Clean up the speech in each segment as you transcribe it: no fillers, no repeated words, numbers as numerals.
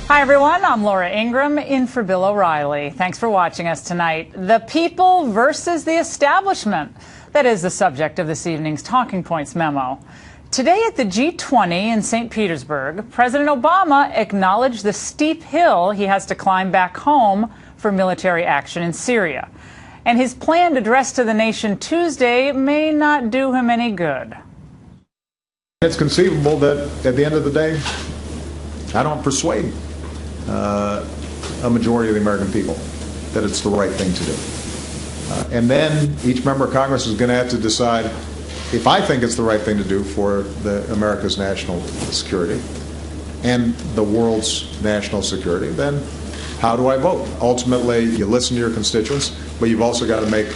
Hi, everyone. I'm Laura Ingraham in for Bill O'Reilly. Thanks for watching us tonight. The people versus the establishment. That is the subject of this evening's Talking Points memo. Today at the G20 in St. Petersburg, President Obama acknowledged the steep hill he has to climb back home for military action in Syria. And his planned address to the nation Tuesday may not do him any good. It's conceivable that at the end of the day, I don't persuade a majority of the American people that it's the right thing to do. And then each member of Congress is going to have to decide, if I think it's the right thing to do for America's national security and the world's national security, then how do I vote? Ultimately, you listen to your constituents, but you've also got to make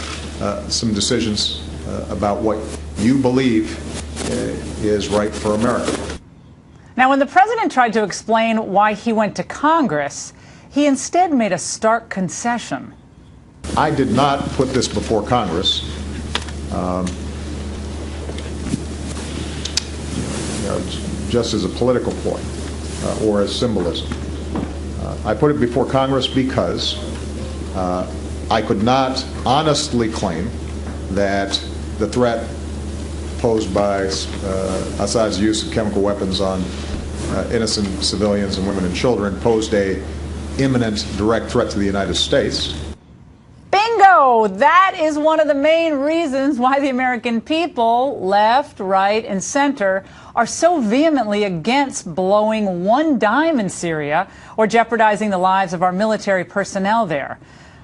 some decisions about what you believe is right for America. Now, when the president tried to explain why he went to Congress, he instead made a stark concession. I did not put this before Congress just as a political ploy or as symbolism. I put it before Congress because I could not honestly claim that the threat posed by Assad's use of chemical weapons on innocent civilians and women and children posed a imminent direct threat to the United States. Bingo! That is one of the main reasons why the American people, left, right, and center, are so vehemently against blowing one dime in Syria or jeopardizing the lives of our military personnel there.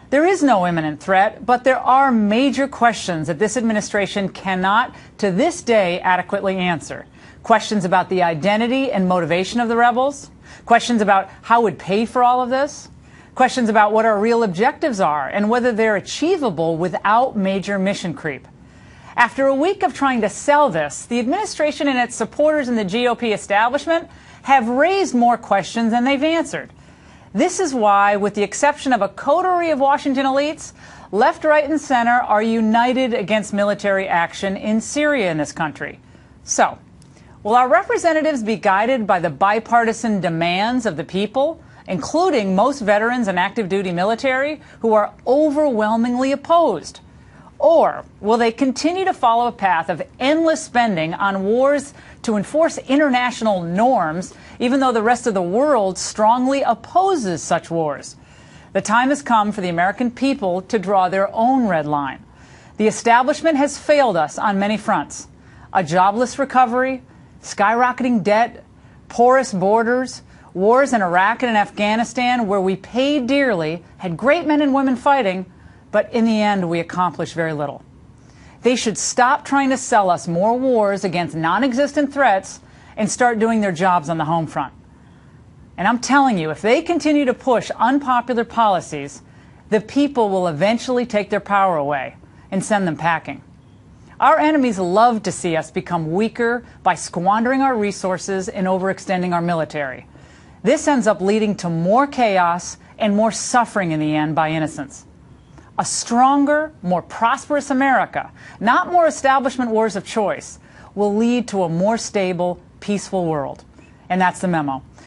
There is no imminent threat, but there are major questions that this administration cannot, to this day, adequately answer. Questions about the identity and motivation of the rebels, questions about how we'd pay for all of this, questions about what our real objectives are and whether they're achievable without major mission creep. After a week of trying to sell this, the administration and its supporters in the GOP establishment have raised more questions than they've answered. This is why, with the exception of a coterie of Washington elites, left, right, and center are united against military action in Syria in this country. So, will our representatives be guided by the bipartisan demands of the people, including most veterans and active duty military who are overwhelmingly opposed? Or will they continue to follow a path of endless spending on wars to enforce international norms, even though the rest of the world strongly opposes such wars? The time has come for the American people to draw their own red line. The establishment has failed us on many fronts. A jobless recovery, skyrocketing debt, porous borders, wars in Iraq and in Afghanistan where we paid dearly, had great men and women fighting, but in the end we accomplished very little. They should stop trying to sell us more wars against non-existent threats and start doing their jobs on the home front. And I'm telling you, if they continue to push unpopular policies, the people will eventually take their power away and send them packing. Our enemies love to see us become weaker by squandering our resources and overextending our military. This ends up leading to more chaos and more suffering in the end by innocents. A stronger, more prosperous America, not more establishment wars of choice, will lead to a more stable, peaceful world. And that's the memo.